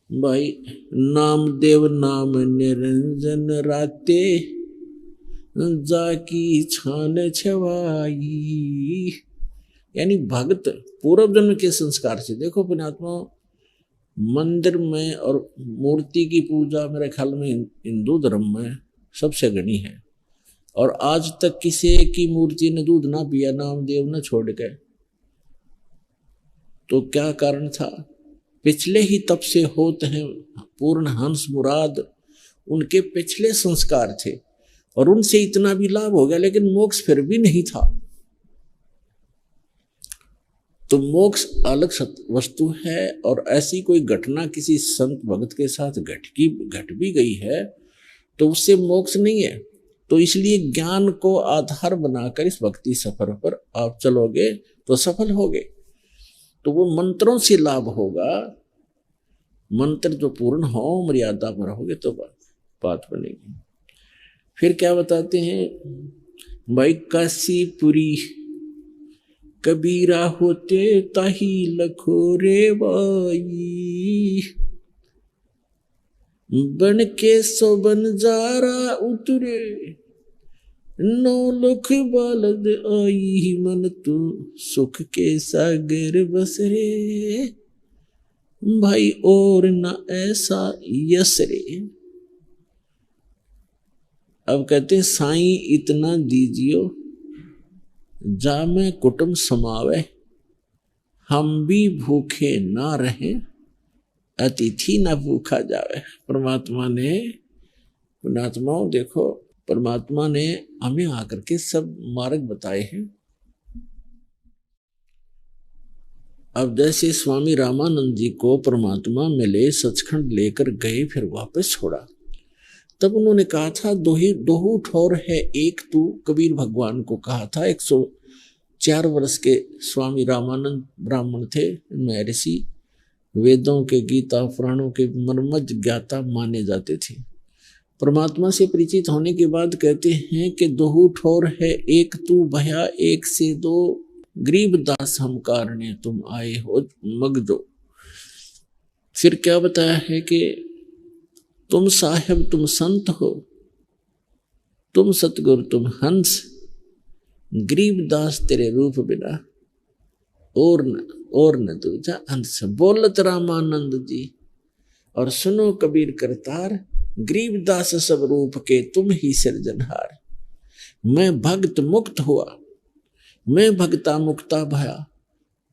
भाई नामदेव नाम निरंजन राते जाकी छान छवाई। यानी भक्त पूर्व जन्म के संस्कार से। देखो पुण्यात्मा, मंदिर में और मूर्ति की पूजा मेरे ख्याल में हिंदू धर्म में सबसे घनी है, और आज तक किसी की मूर्ति ने दूध ना पिया नामदेव ने छोड़ के। तो क्या कारण था? पिछले ही तप से होते हैं पूर्ण हंस मुराद, उनके पिछले संस्कार थे और उनसे इतना भी लाभ हो गया, लेकिन मोक्ष फिर भी नहीं था। तो मोक्ष अलग वस्तु है, और ऐसी कोई घटना किसी संत भक्त के साथ घट भी गई है तो उससे मोक्ष नहीं है। तो इसलिए ज्ञान को आधार बनाकर इस भक्ति सफर पर आप चलोगे तो सफल होगे। तो वो मंत्रों से लाभ होगा, मंत्र जो पूर्ण हो मर्यादा पर रहोगे तो बात बनेगी। फिर क्या बताते हैं भाई, काशीपुरी कबीरा होते ताही लखो रे बाई, बन के सो बंजारा उतरे 9 लाख बालद आई, मन तू सुख के सागर बसरे भाई और न ऐसा यसरे। अब कहते हैं साईं इतना दीजियो जामे कुटुंब समावे, हम भी भूखे ना रहे अतिथि ना भूखा जावे। परमात्मा ने, पुण्यात्माओं देखो, परमात्मा ने हमें आकर के सब मार्ग बताए हैं। अब जैसे स्वामी रामानंद जी को परमात्मा मिले, सचखंड लेकर गए, फिर वापस छोड़ा, तब उन्होंने कहा था दोहू ठोर है एक तू, कबीर भगवान को कहा था। 104 वर्ष के स्वामी रामानंद ब्राह्मण थे, महर्षि, वेदों के, गीता पुराणों के मर्मज्ञ ज्ञाता माने जाते थे। परमात्मा से परिचित होने के बाद कहते हैं कि दोहू ठोर है एक तू, भया एक से 2, गरीब दास हम कारणे तुम आए हो मगदो। फिर क्या बताया है कि तुम साहेब तुम संत हो, तुम सतगुरु तुम हंस, गरीब दास तेरे रूप बिना और न दूजा हंस। बोलत रामानंद जी और सुनो कबीर करतार, गरीब दास सब रूप के तुम ही सिरजनहार। मैं भक्त मुक्त हुआ, मैं भक्ता मुक्ता भया,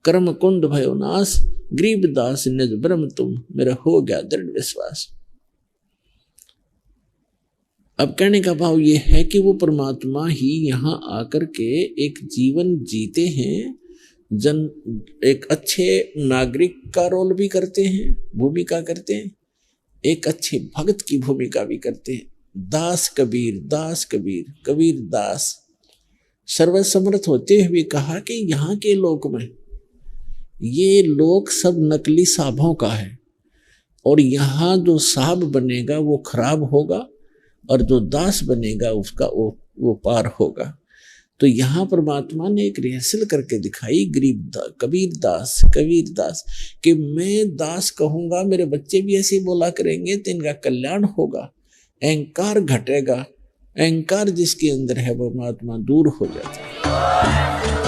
कर्म कुंड भयो नाश, गरीब दास निज ब्रह्म तुम, मेरा हो गया दृढ़ विश्वास। अब कहने का भाव ये है कि वो परमात्मा ही यहाँ आकर के एक जीवन जीते हैं, एक अच्छे नागरिक का रोल भी करते हैं, भूमिका करते हैं, एक अच्छे भक्त की भूमिका भी करते हैं। दास कबीर, दास कबीर, कबीर दास। सर्वसमर्थ होते हुए कहा कि यहाँ के लोक में ये लोक सब नकली साहबों का है, और यहाँ जो साहब बनेगा वो खराब होगा, और जो दास बनेगा उसका वो पार होगा। तो यहाँ परमात्मा ने एक रिहर्सल करके दिखाई, कबीर दास कि मैं दास कहूंगा, मेरे बच्चे भी ऐसे बोला करेंगे तो इनका कल्याण होगा, अहंकार घटेगा, अहंकार जिसके अंदर है वो परमात्मा दूर हो जाता है।